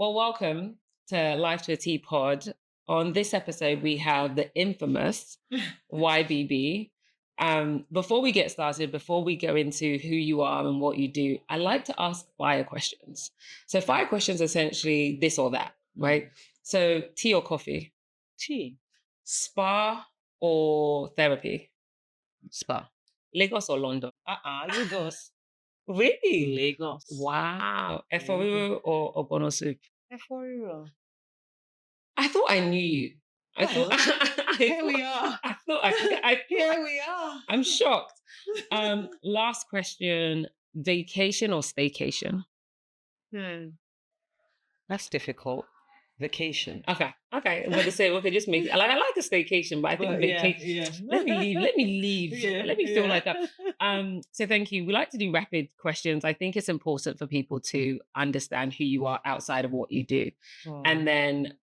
Well, welcome to Life to a Tea Pod. On this episode, we have the infamous YBB. Before we get started, before we go into who you are and what you do, I like to ask fire questions. So, fire questions essentially this or that, right? So, tea or coffee? Tea. Spa or therapy? Spa. Lagos or London? Lagos. Really? Lagos. Wow. Eforiru or ogbono soup? Euphoria. I thought I knew you. I Well, thought here we are. I thought I Here we are. I'm shocked. Last question: vacation or staycation? That's difficult. Vacation. Okay. I'm going to say we could just make. I like a staycation, but I think vacation. Yeah. Let me leave. Let me leave. Yeah, Let me feel yeah. like that. So thank you. We like to do rapid questions. I think it's important for people to understand who you are outside of what you do, and then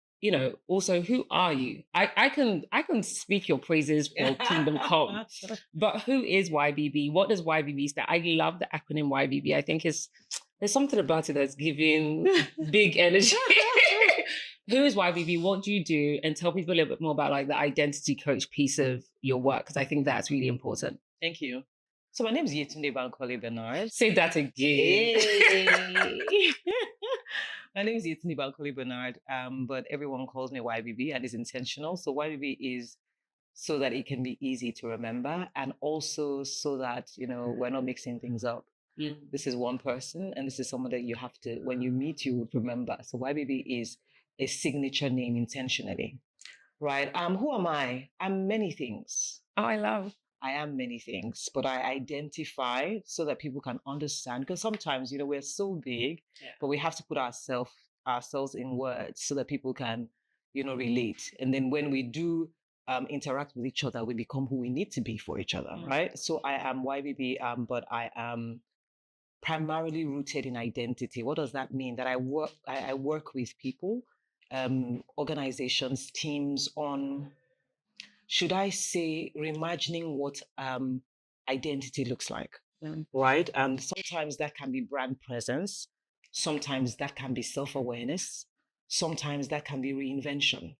also who are you? I can speak your praises for Kingdom Come, but who is YBB? What does YBB stand? I love the acronym YBB. I think there's something about it that's giving big energy. Who is YBB? What do you do? And tell people a little bit more about like the identity coach piece of your work, because I think that's really important. Thank you. So my name is Yetunde Bankole-Bernard. Say that again. Hey. My name is Yetunde Bankole-Bernard, but everyone calls me YBB and it's intentional. So YBB is so that it can be easy to remember, and also so that, we're not mixing things up. This is one person, and this is someone that you have to, when you meet, you would remember. So YBB is a signature name intentionally, right? Who am I? I'm many things. Oh, I am many things, but I identify so that people can understand. Because sometimes, we're so big, but we have to put ourselves in words so that people can, relate. And then when we do interact with each other, we become who we need to be for each other, right? So I am YBB, but I am primarily rooted in identity. What does that mean? That I work with people, organizations, teams on, should I say, reimagining what identity looks like, right? And sometimes that can be brand presence. Sometimes that can be self-awareness. Sometimes that can be reinvention.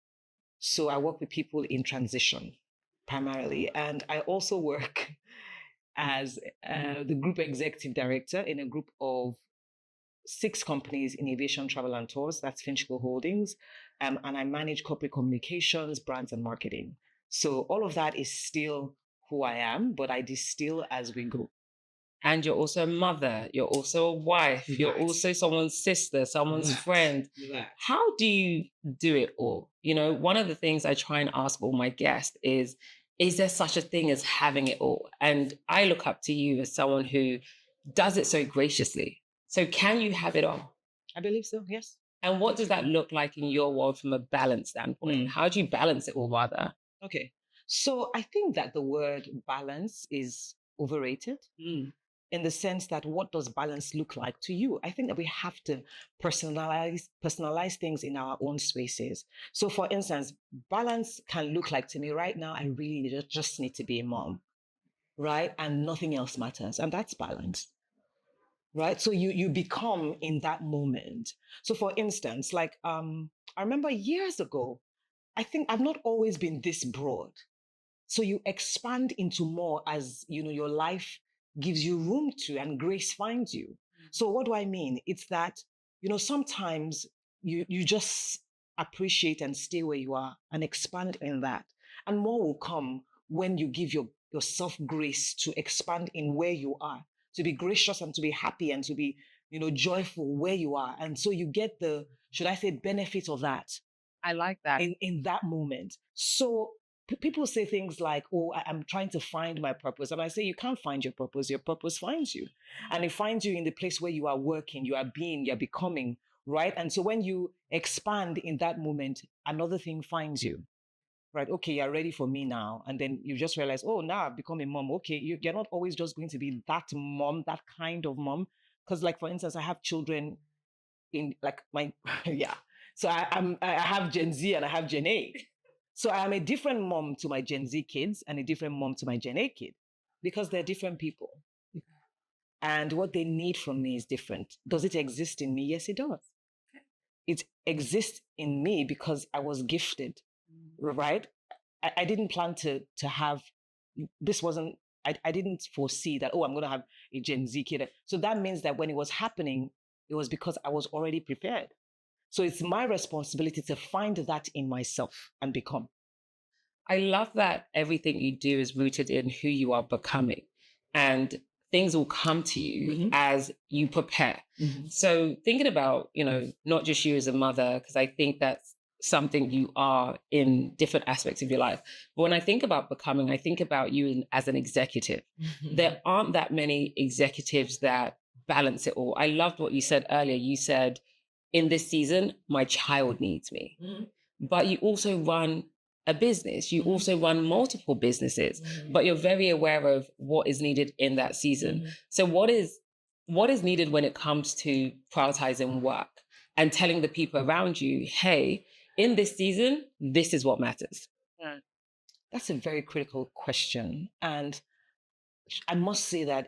So I work with people in transition primarily. And I also work as the group executive director in a group of 6 companies in aviation, travel, and tours. That's Finchco Holdings. And I manage corporate communications, brands, and marketing. So all of that is still who I am, but I distill as we go. And you're also a mother. You're also a wife. Right. You're also someone's sister, someone's friend. Right. How do you do it all? One of the things I try and ask all my guests is there such a thing as having it all? And I look up to you as someone who does it so graciously. So can you have it all? I believe so, yes. And what does that look like in your world from a balance standpoint? How do you balance it all, rather? Okay. So I think that the word balance is overrated in the sense that what does balance look like to you? I think that we have to personalize things in our own spaces. So for instance, balance can look like to me right now, I really just need to be a mom, right? And nothing else matters. And that's balance. Right. So you become in that moment. So for instance, like I remember years ago, I think I've not always been this broad. So you expand into more as your life gives you room to, and grace finds you. So what do I mean? It's that, sometimes you just appreciate and stay where you are and expand in that. And more will come when you give yourself grace to expand in where you are, to be gracious and to be happy and to be, joyful where you are. And so you get the, should I say, benefit of that. I like that. In that moment. So people say things like, oh, I'm trying to find my purpose. And I say, you can't find your purpose. Your purpose finds you. And it finds you in the place where you are working, you are being, you're becoming, right? And so when you expand in that moment, another thing finds you. Right, okay, you're ready for me now. And then you just realize, oh, now I've become a mom. Okay, you're not always just going to be that mom, that kind of mom. Because like, for instance, I have children in like my, yeah. So I have Gen Z and I have Gen A. So I am a different mom to my Gen Z kids and a different mom to my Gen A kid because they're different people. And what they need from me is different. Does it exist in me? Yes, it does. it exists in me because I was gifted, right? I didn't plan to have, this wasn't, I didn't foresee that, oh, I'm going to have a Gen Z kid. So that means that when it was happening, it was because I was already prepared. So it's my responsibility to find that in myself and become. I love that everything you do is rooted in who you are becoming, and things will come to you as you prepare. So thinking about, not just you as a mother, because I think that's something you are in different aspects of your life. But when I think about becoming, I think about you as an executive. There aren't that many executives that balance it all. I loved what you said earlier. You said, in this season, my child needs me. But you also run a business. You also run multiple businesses, but you're very aware of what is needed in that season. So what is needed when it comes to prioritizing work and telling the people around you, hey, in this season, this is what matters? That's a very critical question. And I must say that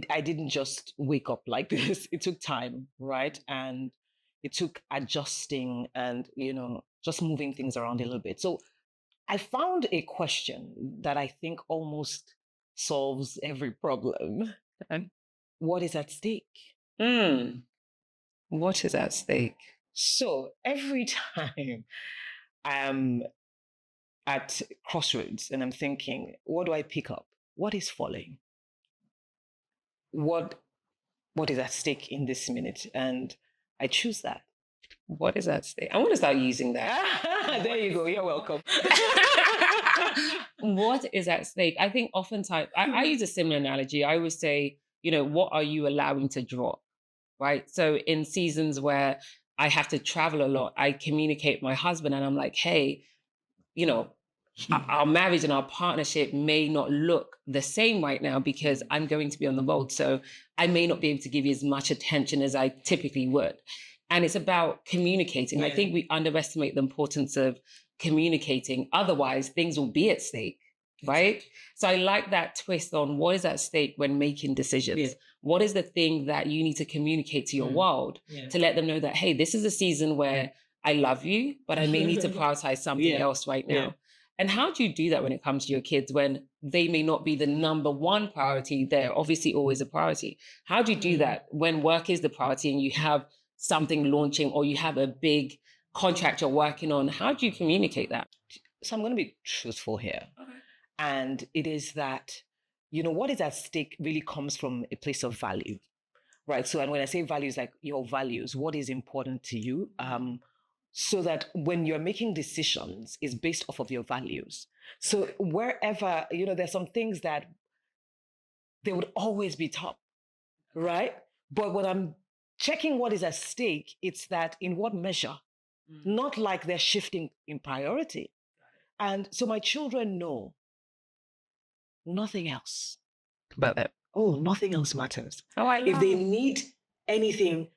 I didn't just wake up like this. It took time, right? And it took adjusting and, just moving things around a little bit. So I found a question that I think almost solves every problem. What is at stake? What is at stake? So every time I'm at crossroads and I'm thinking, what do I pick up? What is falling? What is at stake in this minute? And I choose that. What is at stake? I want to start using that. There you go. You're welcome. What is at stake? I think oftentimes, I use a similar analogy. I always say, what are you allowing to drop? Right? So in seasons where I have to travel a lot, I communicate with my husband and I'm like, hey, our marriage and our partnership may not look the same right now because I'm going to be on the road. So I may not be able to give you as much attention as I typically would. And it's about communicating. Yeah. I think we underestimate the importance of communicating. Otherwise, things will be at stake, right? So I like that twist on what is at stake when making decisions. Yeah. What is the thing that you need to communicate to your world to let them know that, hey, this is a season where I love you, but I may need to prioritize something else right now. Yeah. And how do you do that when it comes to your kids when they may not be the number one priority? They're obviously always a priority. How do you do that when work is the priority and you have something launching or you have a big contract you're working on? How do you communicate that? So I'm going to be truthful here. Okay. And it is that, what is at stake really comes from a place of value, right? So, and when I say values, like your values, what is important to you? So that when you're making decisions, it's based off of your values. So wherever, there's some things that they would always be top, right? But when I'm checking what is at stake, it's that in what measure, not like they're shifting in priority. And so my children know nothing else but that. Oh, nothing else matters. Oh, I love if they need anything,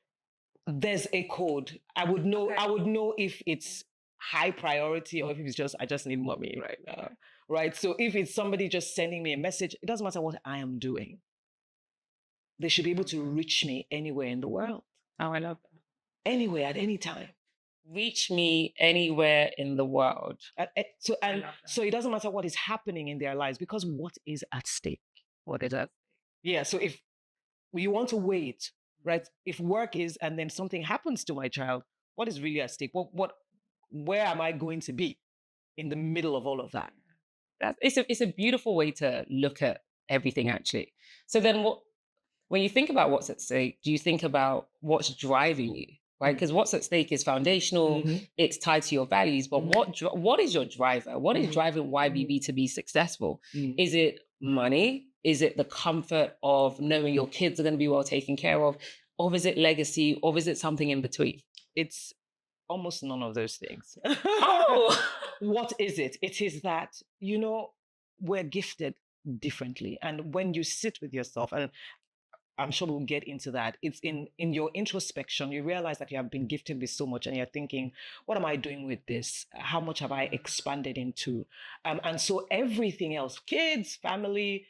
there's a code. I would know. Okay. I would know if it's high priority or if it's just I just need mommy right now. Right. So if it's somebody just sending me a message, it doesn't matter what I am doing. They should be able to reach me anywhere in the world. Oh, I love that. Anywhere at any time. Reach me anywhere in the world. So it doesn't matter what is happening in their lives because what is at stake? What is at stake? Yeah. So if you want to wait. Right? If work is, and then something happens to my child, what is really at stake? Where am I going to be in the middle of all of that? It's a beautiful way to look at everything, actually. So then when you think about what's at stake, do you think about what's driving you, right? Because what's at stake is foundational, it's tied to your values, but what is your driver? What is driving YBB to be successful? Is it money? Is it the comfort of knowing your kids are going to be well taken care of? Or is it legacy? Or is it something in between? It's almost none of those things. Oh! What is it? It is that, we're gifted differently. And when you sit with yourself, and I'm sure we'll get into that, it's in your introspection, you realize that you have been gifted with so much and you're thinking, what am I doing with this? How much have I expanded into? And so everything else, kids, family,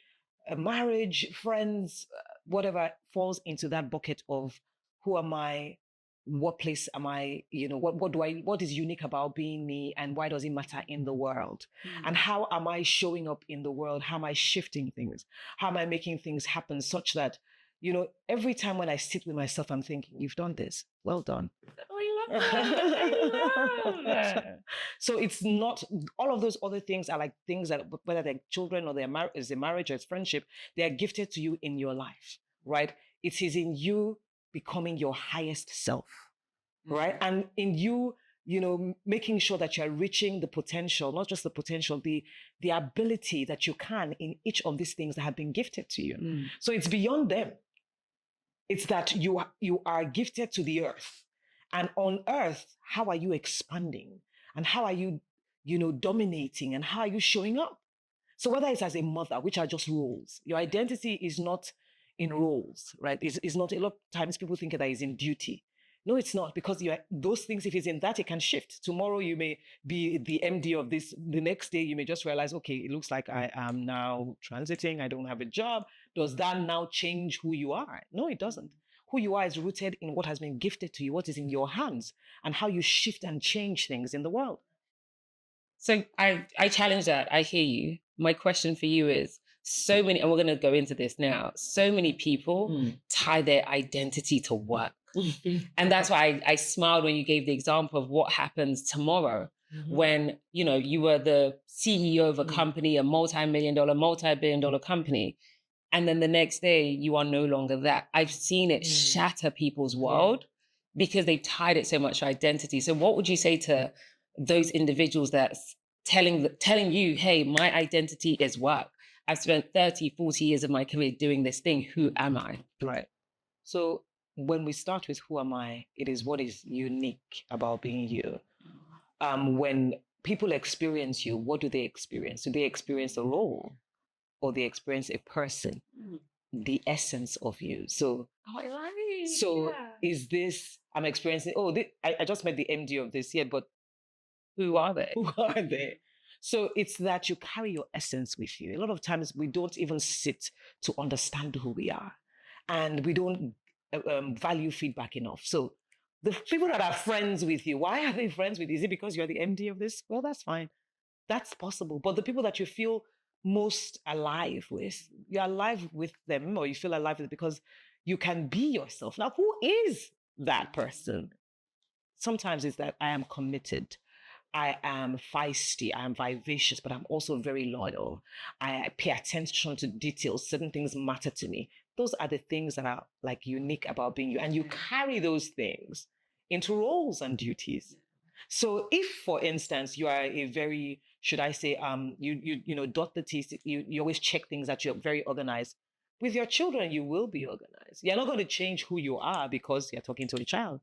marriage, friends, whatever falls into that bucket of who am I what place am I, what is unique about being me, and why does it matter in the world? And how am I showing up in the world? How am I shifting things? How am I making things happen such that, every time when I sit with myself, I'm thinking, you've done this. Well done. Oh, I love that. I love that. So it's not, all of those other things are like things that, whether they're children or is a marriage or it's friendship, they are gifted to you in your life, right? It is in you becoming your highest self, right? And in you, making sure that you're reaching the potential, not just the potential, the ability that you can in each of these things that have been gifted to you. So it's beyond them. It's that you are gifted to the earth. And on earth, how are you expanding? And how are you, dominating? And how are you showing up? So whether it's as a mother, which are just roles, your identity is not in roles, right? It's not, a lot of times people think that it's in duty. No, it's not, because those things, if it's in that, it can shift. Tomorrow you may be the MD of this. The next day you may just realize, okay, it looks like I am now transiting. I don't have a job. Does that now change who you are? No, it doesn't. Who you are is rooted in what has been gifted to you, what is in your hands, and how you shift and change things in the world. So I challenge that. I hear you. My question for you is, so many, and we're going to go into this now, so many people tie their identity to work. And that's why I smiled when you gave the example of what happens tomorrow when, you were the CEO of a company, a multi-billion dollar company. And then the next day you are no longer that. I've seen it shatter people's world because they've tied it so much to identity. So what would you say to those individuals that's telling you, hey, my identity is work. I've spent 30, 40 years of my career doing this thing. Who am I? Right. So when we start with who am I, it is what is unique about being you. When people experience you, what do they experience? Do they experience a role, or they experience a person, the essence of you? So, is this, I'm experiencing, I just met the MD of this yet, but who are they? Who are they? So it's that you carry your essence with you. A lot of times we don't even sit to understand who we are, and we don't value feedback enough. So the people that are friends with you, why are they friends with you? Is it because you're the MD of this? Well, that's fine. That's possible. But the people that you feel most alive with, you're alive with them, or you feel alive with, because you can be yourself. Now, who is that person? Sometimes it's that I am committed. I am feisty, I am vivacious, but I'm also very loyal. I pay attention to details. Certain things matter to me. Those are the things that are like unique about being you. And you carry those things into roles and duties. So if, for instance, you are a very, should I say, you dot the T's, you always check things, that you're very organized. With your children, you will be organized. You're not going to change who you are because you're talking to a child.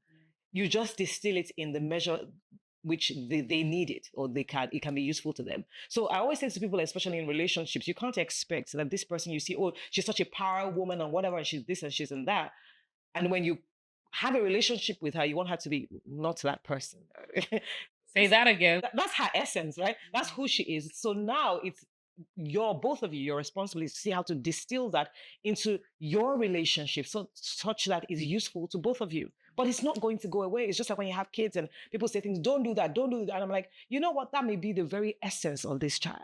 You just distill it in the measure which they need it, or it can be useful to them. So I always say to people, especially in relationships, you can't expect that this person you see, oh, she's such a power woman and whatever, and she's this and she's and that. And when you have a relationship with her, you want her to be not that person. Say that again. That's her essence, right? That's who she is. So now it's both of you, your responsibility to see how to distill that into your relationship, such that it's useful to both of you. But it's not going to go away. It's just like when you have kids and people say things, don't do that, don't do that. And I'm like, you know what? That may be the very essence of this child.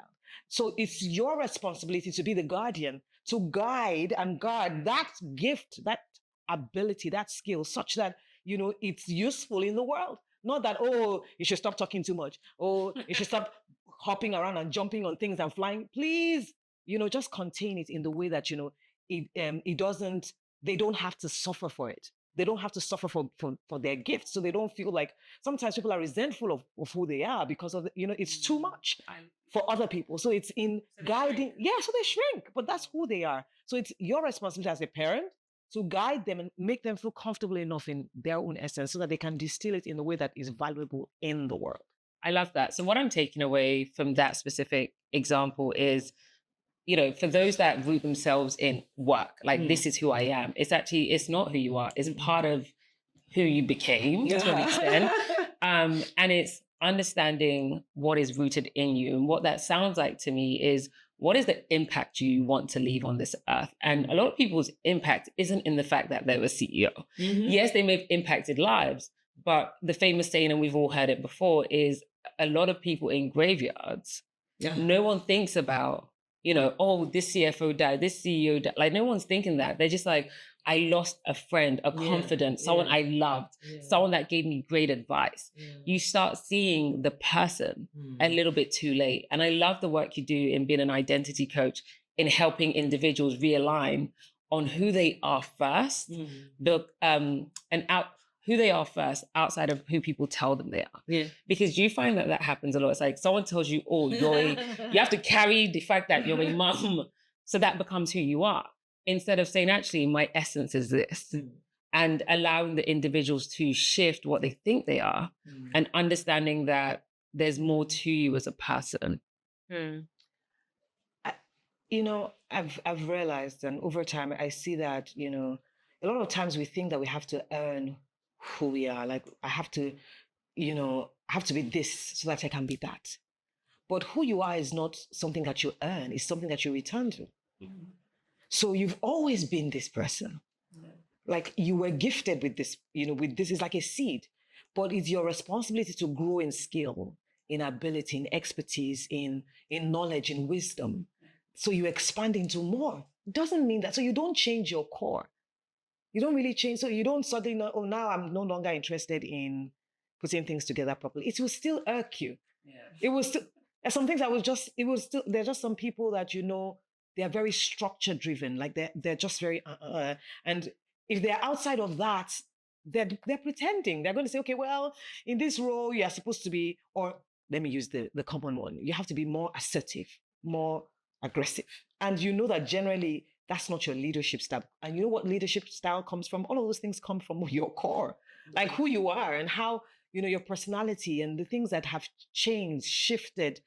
So it's your responsibility to be the guardian, to guide and guard that gift, that ability, that skill, such that, it's useful in the world. Not that, oh, you should stop talking too much. Oh, you should stop hopping around and jumping on things and flying. Please, just contain it in the way that, it doesn't, they don't have to suffer for it. They don't have to suffer for their gifts. So they don't feel like, sometimes people are resentful of who they are because of, it's too much for other people. So it's in guiding. Yeah, so they shrink, but that's who they are. So it's your responsibility as a parent to guide them and make them feel comfortable enough in their own essence so that they can distill it in a way that is valuable in the world. I love that. So what I'm taking away from that specific example is, for those that root themselves in work, like this is who I am, it's not who you are. It's part of who you became to an extent. And it's understanding what is rooted in you. And what that sounds like to me is what is the impact you want to leave on this earth? And a lot of people's impact isn't in the fact that they're a CEO. Yes, they may have impacted lives, but the famous saying, and we've all heard it before, is a lot of people in graveyards, no one thinks about, oh, this CFO died, this CEO died. Like, no one's thinking that. They're just like, I lost a friend, a confidant, someone I loved, someone that gave me great advice. You start seeing the person a little bit too late. And I love the work you do in being an identity coach, in helping individuals realign on who they are first, who they are first outside of who people tell them they are. Yeah. Because you find that happens a lot. It's like someone tells you, oh, you have to carry the fact that you're a mom. So that becomes who you are. Instead of saying, actually, my essence is this. And allowing the individuals to shift what they think they are and understanding that there's more to you as a person. I've realized, and over time, I see that, a lot of times we think that we have to earn who we are. Like, I have to be this so that I can be that. But who you are is not something that you earn. It's something that you return to. So you've always been this person. Like, you were gifted with this, with this is like a seed, but it's your responsibility to grow in skill, in ability, in expertise, in knowledge, in wisdom. So you expand into more. Doesn't mean that. So you don't change your core. You don't really change. So you don't suddenly know, oh, now I'm no longer interested in putting things together properly. It will still irk you. Yeah. It will still, there's some things that there are just some people that, they are very structure driven. Like they're just very, and if they're outside of that, they're pretending. They're going to say, okay, well, in this role, you are supposed to be, or let me use the common one. You have to be more assertive, more aggressive. And you know that generally that's not your leadership style. And you know what leadership style comes from? All of those things come from your core, like who you are and how, your personality and the things that have changed, shifted,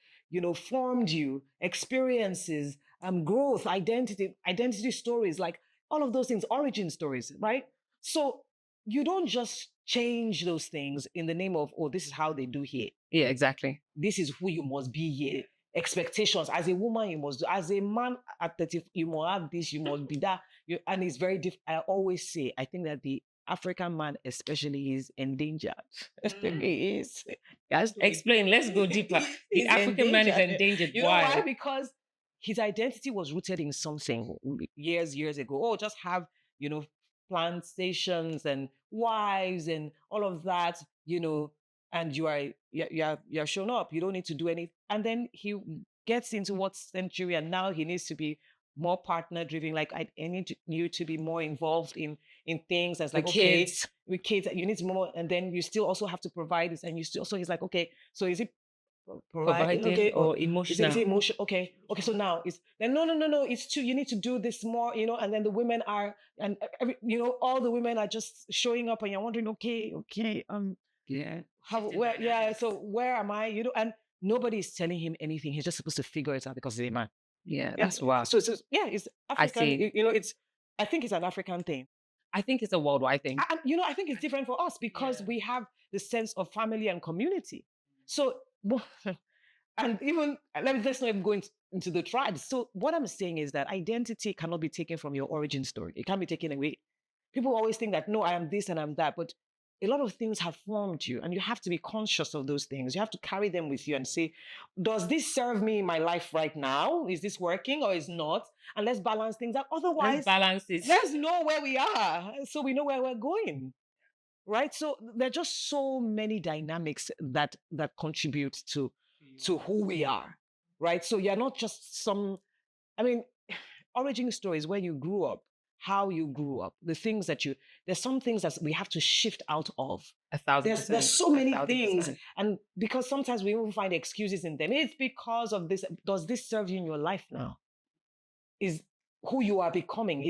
formed you, experiences, growth, identity stories, like all of those things, origin stories, right? So you don't just change those things in the name of, oh, this is how they do here. Yeah, exactly. This is who you must be here. Expectations. As a woman, you must do. As a man at 30, you must have this, you must be that. And it's very different. I always say, I think that the African man especially is endangered. He is. Explain. Let's go deeper. The African man is endangered. You know why? Because his identity was rooted in something years ago. Oh, just have, plantations and wives and all of that, and you're shown up. You don't need to do anything. And then he gets into what century, and now he needs to be more partner driven. Like, I need you to be more involved in things as like, okay, with kids, you need more, and then you still also have to provide this, and you still. So he's like, okay, so is it providing, okay, or emotional? Is it emotion? Okay. So now it's then no. It's two. You need to do this more, and then the women are, and all the women are just showing up, and you're wondering, okay, yeah, so where am I? And nobody is telling him anything. He's just supposed to figure it out because he's a man. Yeah, that's wild. So it's African. I see. I think it's an African thing. I think it's a worldwide thing. I think it's different for us because we have the sense of family and community. So, and even let's not even go into the tribes. So what I'm saying is that identity cannot be taken from your origin story. It can't be taken away. People always think that, no, I am this and I'm that, but a lot of things have formed you and you have to be conscious of those things. You have to carry them with you and say, does this serve me in my life right now? Is this working or is not? And let's balance things out. Otherwise, let's know where we are so we know where we're going. Right? So there are just so many dynamics that contribute to who we are. Right? So you're not just origin stories, where you grew up, how you grew up, the things that there's some things that we have to shift out of. 1,000%. There's so many things. And because sometimes we even find excuses in them. It's because of this. Does this serve you in your life now? Is who you are becoming,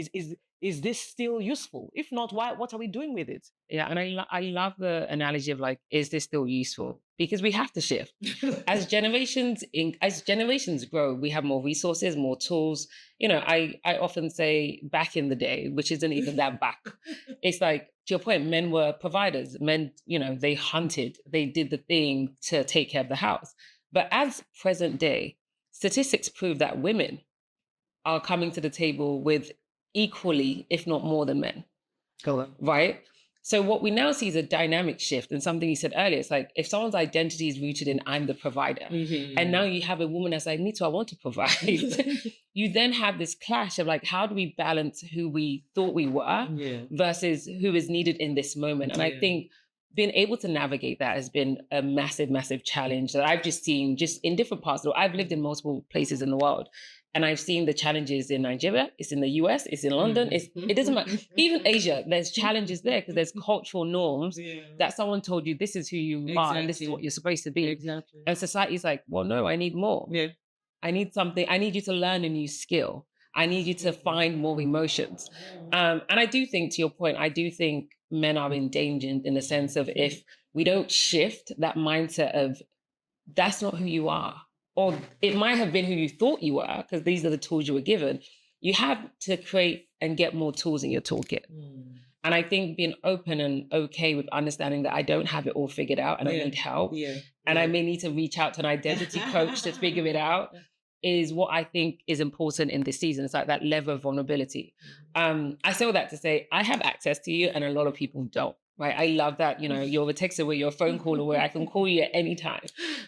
is this still useful? If not, what are we doing with it? Yeah, and I love the analogy of like, is this still useful? Because we have to shift. As generations grow, we have more resources, more tools. I often say back in the day, which isn't even that back. It's like, to your point, men were providers. Men, they hunted, they did the thing to take care of the house. But as present day, statistics prove that women are coming to the table with equally, if not more than men. Right? So what we now see is a dynamic shift, and something you said earlier. It's like if someone's identity is rooted in I'm the provider, and now you have a woman that's like, me too, I want to provide. You then have this clash of like, how do we balance who we thought we were versus who is needed in this moment? And I think being able to navigate that has been a massive, massive challenge that I've just seen just in different parts of the world. I've lived in multiple places in the world. And I've seen the challenges in Nigeria, it's in the US, it's in London, it doesn't matter. Even Asia, there's challenges there because there's cultural norms that someone told you this is who you are and this is what you're supposed to be. And society's like, well, no, I need more. I need something. I need you to learn a new skill. I need you to find more emotions. And I do think, to your point, I do think men are endangered in the sense of if we don't shift that mindset of that's not who you are. Or it might have been who you thought you were, because these are the tools you were given. You have to create and get more tools in your toolkit. And I think being open and okay with understanding that I don't have it all figured out and I need help. And I may need to reach out to an identity coach to figure it out is what I think is important in this season. It's like that level of vulnerability. I say all that to say, I have access to you and a lot of people don't. Right. I love that, you're a texter away, you're a phone call away. I can call you at any time.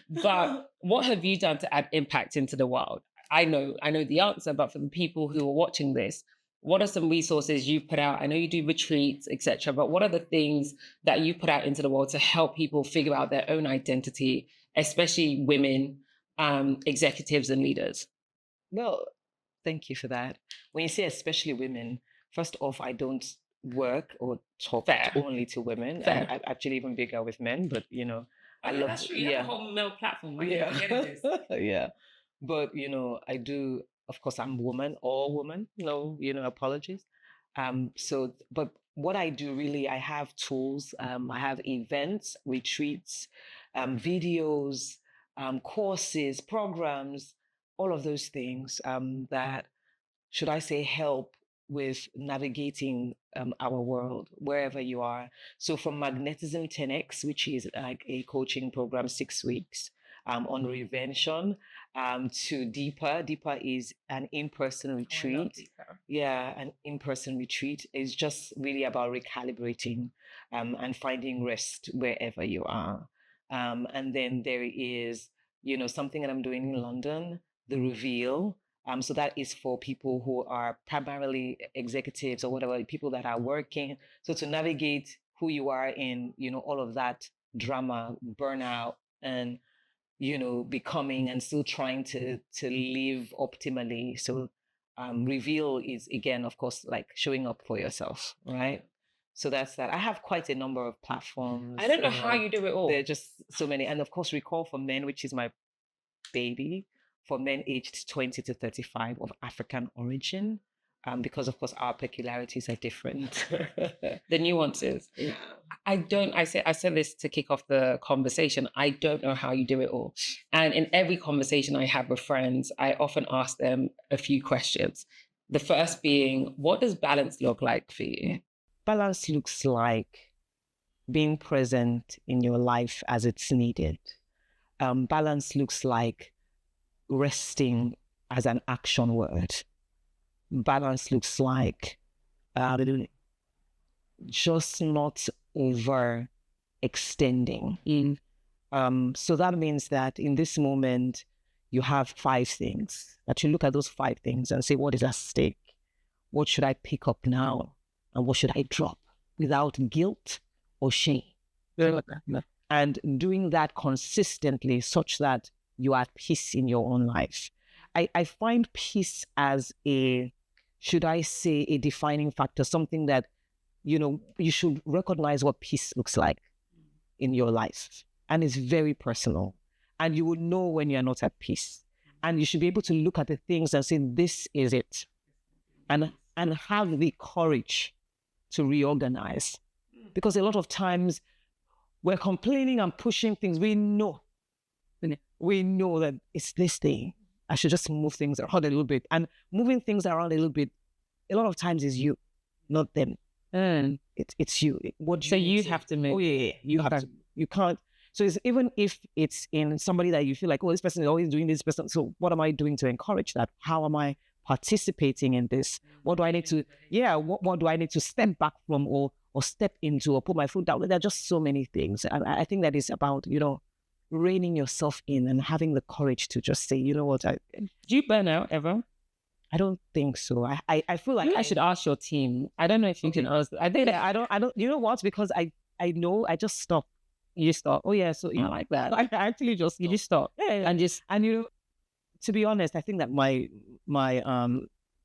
But what have you done to add impact into the world? I know the answer, but for the people who are watching this, what are some resources you've put out? I know you do retreats, etc. But what are the things that you put out into the world to help people figure out their own identity, especially women, executives and leaders? Well, thank you for that. When you say especially women, first off, I don't work or talk only to women. I'm actually even bigger with men, but I love that's true. You have a whole male platform, right? Yeah. But I do, of course, I'm woman, all woman, no, apologies. But what I do really, I have tools, I have events, retreats, videos, courses, programs, all of those things that, should I say, help with navigating our world, wherever you are. So from Magnetism 10X, which is like a coaching program, 6 weeks on reinvention, to Deeper. Deeper is an in-person retreat. An in-person retreat is just really about recalibrating and finding rest wherever you are. And then there is, something that I'm doing in London, the Reveal. So that is for people who are primarily executives or whatever, people that are working. So to navigate who you are in, all of that drama, burnout, and, becoming and still trying to live optimally. So Reveal is, again, of course, like showing up for yourself, right? So that's that. I have quite a number of platforms. I don't know how you do it all. There are just so many. And of course, Recall for Men, which is my baby, for men aged 20 to 35 of African origin, because of course our peculiarities are different. The nuances. I said this to kick off the conversation. I don't know how you do it all. And in every conversation I have with friends, I often ask them a few questions. The first being, what does balance look like for you? Balance looks like being present in your life as it's needed. Balance looks like resting as an action word. Balance looks like just not over extending. So that means that in this moment, you have 5 things, that you look at those 5 things and say, what is at stake? What should I pick up now? And what should I drop without guilt or shame? And doing that consistently such that you are at peace in your own life. I find peace as a defining factor, something that, you should recognize what peace looks like in your life. And it's very personal. And you will know when you're not at peace. And you should be able to look at the things and say, this is it. And have the courage to reorganize. Because a lot of times we're complaining and pushing things. We know that it's this thing. I should just move things around a little bit. And moving things around a little bit, a lot of times is you, not them. And it's you. So you have to move. Oh, yeah. You have to. You can't. So it's, even if it's in somebody that you feel like, oh, this person is always doing this person. So what am I doing to encourage that? How am I participating in this? What do I need to, what do I need to step back from or step into or put my foot down? There are just so many things. I think that is about, reining yourself in and having the courage to just say, you know what, do you burn out ever? I don't think so. I feel like I should ask your team. I don't know if you can ask. I think I don't, you know what? Because I know I just stop. You just stop. Oh yeah. So I like that. I actually just stop. You just stop. Yeah. And to be honest, I think that my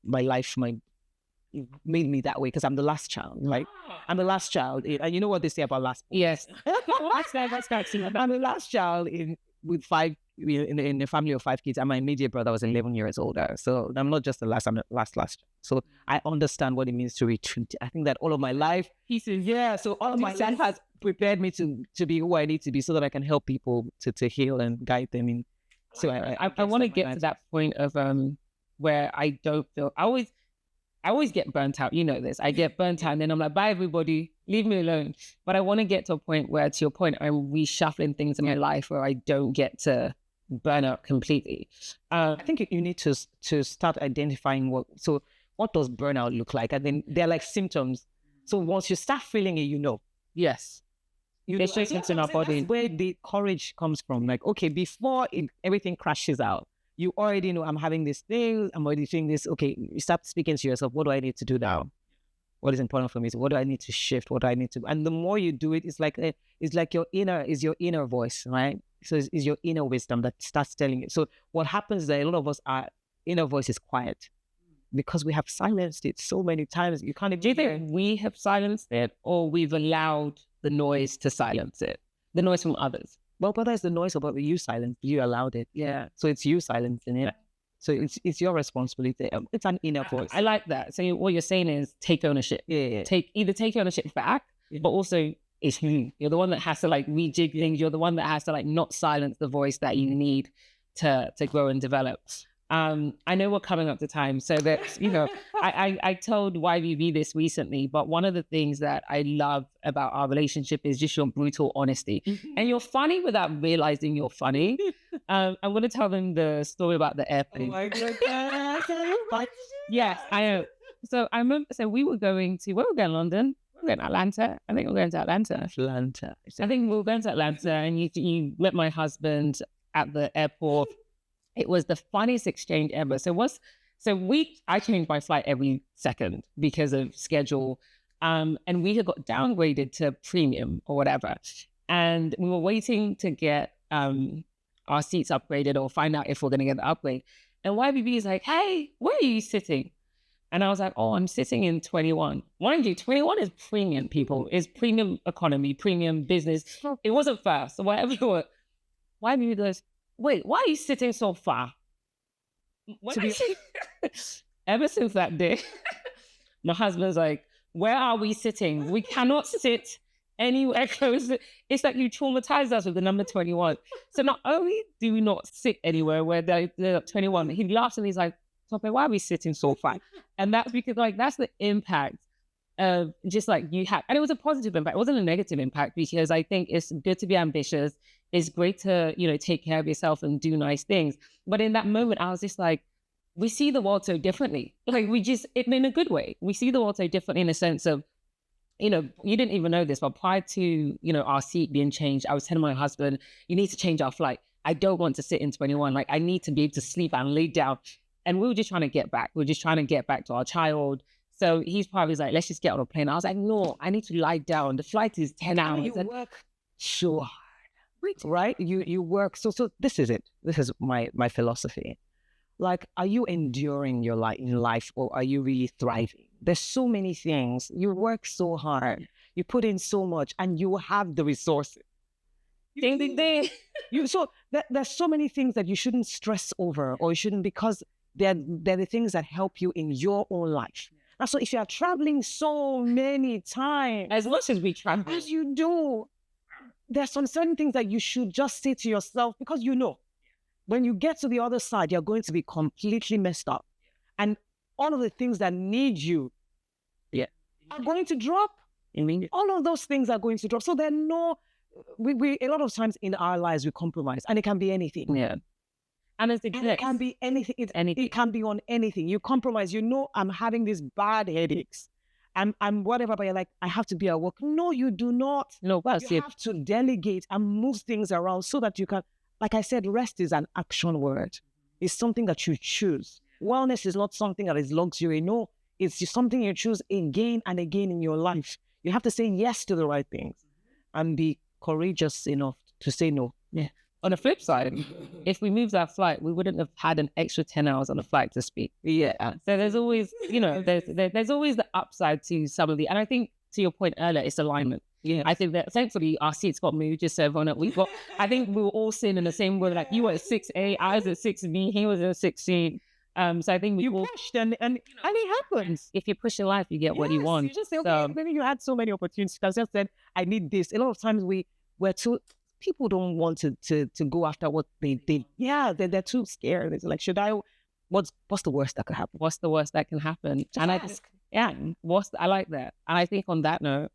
life made me that way because I'm the last child. Like I'm the last child, and you know what they say about last? Yes. I'm the last child with 5 in a family of 5 kids, and my immediate brother was 11 years older. So I'm not just the last; I'm the last. So I understand what it means to retreat. I think that all of my life, so all of my life has prepared me to be who I need to be, so that I can help people to heal and guide them in. So I want to get to that point of where I don't feel I always get burnt out. You know this. I get burnt out and then I'm like, bye everybody, leave me alone. But I want to get to a point where, to your point, I'm reshuffling things in my life where I don't get to burn out completely. I think you need to start identifying what does burnout look like? And then they're like symptoms. So once you start feeling it, Yes. There's in our body. That's where the courage comes from. Like, okay, before everything crashes out, you already know I'm having this thing, I'm already doing this. Okay, you start speaking to yourself, what do I need to do now? What is important for me? So what do I need to shift? What do I need to? And the more you do it, it's like your inner voice, right? So it's your inner wisdom that starts telling you. So what happens is that a lot of us, our inner voice is quiet because we have silenced it so many times. You can't even. Do you think we have silenced it, or we've allowed the noise to silence it? The noise from others. Well, but that's the noise about you silenced. You allowed it. Yeah. So it's you silencing it. So it's your responsibility. It's an inner voice. I like that. So what you're saying is take ownership. Yeah. Take ownership back, but also it's you. You're the one that has to like rejig things. You're the one that has to like not silence the voice that you need to grow and develop. I know we're coming up to time, so that I told YBB this recently, but one of the things that I love about our relationship is just your brutal honesty. And you're funny without realizing you're funny. I'm going to tell them the story about the airplane. Oh my God. Yes, I know. So I remember. So we were going to London. We were going to Atlanta. I think we were going to Atlanta. I think we were going to Atlanta, and you met my husband at the airport. It was the funniest exchange ever. I changed my flight every second because of schedule. And we had got downgraded to premium or whatever. And we were waiting to get our seats upgraded or find out if we're going to get the upgrade. And YBB is like, hey, where are you sitting? And I was like, oh, I'm sitting in 21. Mind you, 21 is premium, people. It's premium economy, premium business. It wasn't first. So whatever it was, YBB goes, wait, why are you sitting so far? Ever since that day, my husband's like, where are we sitting? We cannot sit anywhere close. It's like you traumatized us with the number 21. So not only do we not sit anywhere where they're 21, he laughs and he's like, Tope, why are we sitting so far? And that's because that's the impact of just like you have. And it was a positive impact. It wasn't a negative impact because I think it's good to be ambitious. It's great to, take care of yourself and do nice things. But in that moment, I was just like, we see the world so differently. Like in a good way, we see the world so differently in a sense of, you didn't even know this, but prior to, our seat being changed, I was telling my husband, you need to change our flight. I don't want to sit in 21. Like I need to be able to sleep and lay down. And we were just trying to get back. We were just trying to get back to our child. So he's probably like, let's just get on a plane. I was like, no, I need to lie down. The flight is 10 hours. You work so hard. Right? You work. So this is it. This is my philosophy. Like, are you enduring your life in life, or are you really thriving? There's so many things. You work so hard. You put in so much, and you have the resources. Ding, ding, ding. There's so many things that you shouldn't stress over, or you shouldn't, because they're the things that help you in your own life. And so if you are traveling so many times, as much as we travel, as you do, there's some certain things that you should just say to yourself, because when you get to the other side, you're going to be completely messed up. And all of the things that need you are going to drop. I mean, all of those things are going to drop. So there are no we a lot of times in our lives we compromise, and it can be anything. Yeah. And it can be anything. It can be on anything. You compromise. I'm having these bad headaches. I'm whatever, but you're like, I have to be at work. No, you do not. No, you have to delegate and move things around so that you can, like I said, rest is an action word. It's something that you choose. Wellness is not something that is luxury. No, it's just something you choose again and again in your life. You have to say yes to the right things and be courageous enough to say no. Yeah. On the flip side, if we moved our flight, we wouldn't have had an extra 10 hours on the flight to speak. Yeah. So there's always, there's always the upside to some of the, and I think to your point earlier, it's alignment. Yeah. I think that thankfully our seats got moved just so everyone, I think we were all sitting in the same room, like you were at 6A, I was at 6B, he was at 6C. So I think we all pushed and it happens. If you push in life, you get what you want. You just say, okay, maybe you had so many opportunities. I just said, I need this. A lot of times we're too, people don't want to go after what they did. Yeah, they're too scared. It's like, what's the worst that could happen? What's the worst that can happen? Just ask. I like that. And I think on that note,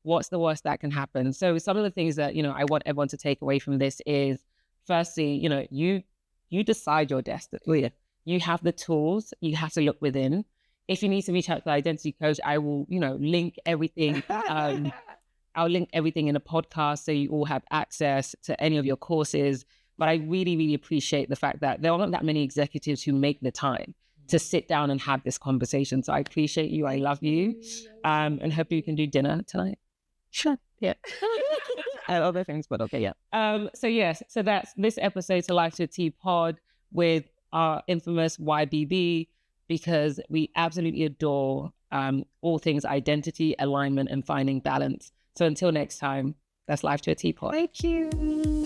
what's the worst that can happen? So some of the things that, I want everyone to take away from this is, firstly, you decide your destiny. You have the tools. You have to look within. If you need to reach out to the identity coach, I will, link everything. I'll link everything in a podcast so you all have access to any of your courses. But I really, really appreciate the fact that there aren't that many executives who make the time to sit down and have this conversation. So I appreciate you. I love you. And hopefully you can do dinner tonight. Sure. Yeah. And other things, but okay, yeah. So that's this episode to Life to a Teee pod with our infamous YBB, because we absolutely adore all things identity, alignment, and finding balance. So until next time, that's Life to a Teee pod. Thank you.